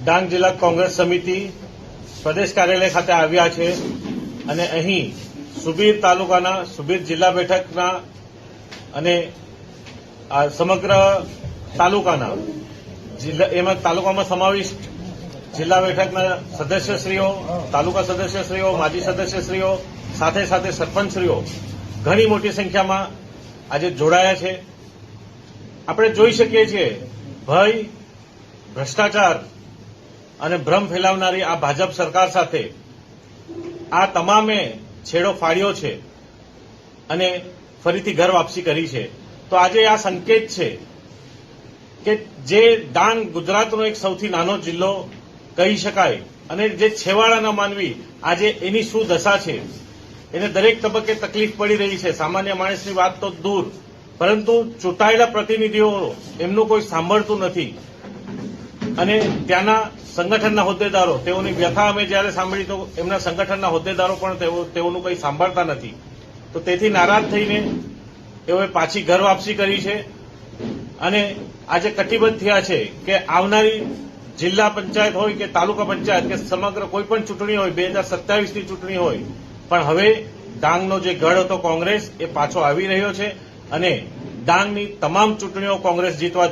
ડાંગ જિલ્લા કોંગ્રેસ સમિતિ પ્રદેશ કાર્યાલય ખાતે આવ્યા છે અને અહીં સુબીર તાલુકાના સુબીર જિલ્લા બેઠકના અને સમગ્ર તાલુકાના એમાં તાલુકામાં સમાવિષ્ટ જિલ્લા બેઠકના સદસ્યશ્રીઓ, તાલુકા સદસ્યશ્રીઓ, માજી સદસ્યશ્રીઓ સાથે સાથે સરપંચશ્રીઓ ઘણી મોટી સંખ્યામાં આજે જોડાયા છે। આપણે જોઈ શકીએ છીએ ભય, ભ્રષ્ટાચાર અને ભ્રમ ફેલાવનારી આ ભાજપ સરકાર સાથે આ તમામે છેડો ફાડ્યો છે અને ફરીથી ઘર વાપસી કરી છે। તો આજે આ સંકેત છે કે જે ડાંગ ગુજરાતનો એક સૌથી નાનો જિલ્લો કહી શકાય અને જે છેવાડાના માનવી આજે એની શું દશા છે, એને દરેક તબક્કે તકલીફ પડી રહી છે। સામાન્ય માણસની વાત તો દૂર, પરંતુ ચૂંટાયેલા પ્રતિનિધિઓ એમનું કોઈ સાંભળતું નથી અને ત્યાંના સંગઠનના હોદ્દેદારો તેઓની વ્યથા અમે જ્યારે સાંભળી તો એમના સંગઠનના હોદ્દેદારો પણ તેઓનું કંઈ સાંભળતા નથી। તો તેથી નારાજ થઈને તેઓએ પાછી ઘર વાપસી કરી છે અને આજે કટિબદ્ધ થયા છે કે આવનારી જિલ્લા પંચાયત હોય કે તાલુકા પંચાયત કે સમગ્ર કોઈપણ ચૂંટણી હોય, 2027ની ચૂંટણી હોય, પણ હવે ડાંગનો જે ગઢ હતો કોંગ્રેસ એ પાછો આવી રહ્યો છે અને ડાંગની તમામ ચૂંટણીઓ કોંગ્રેસ જીતવા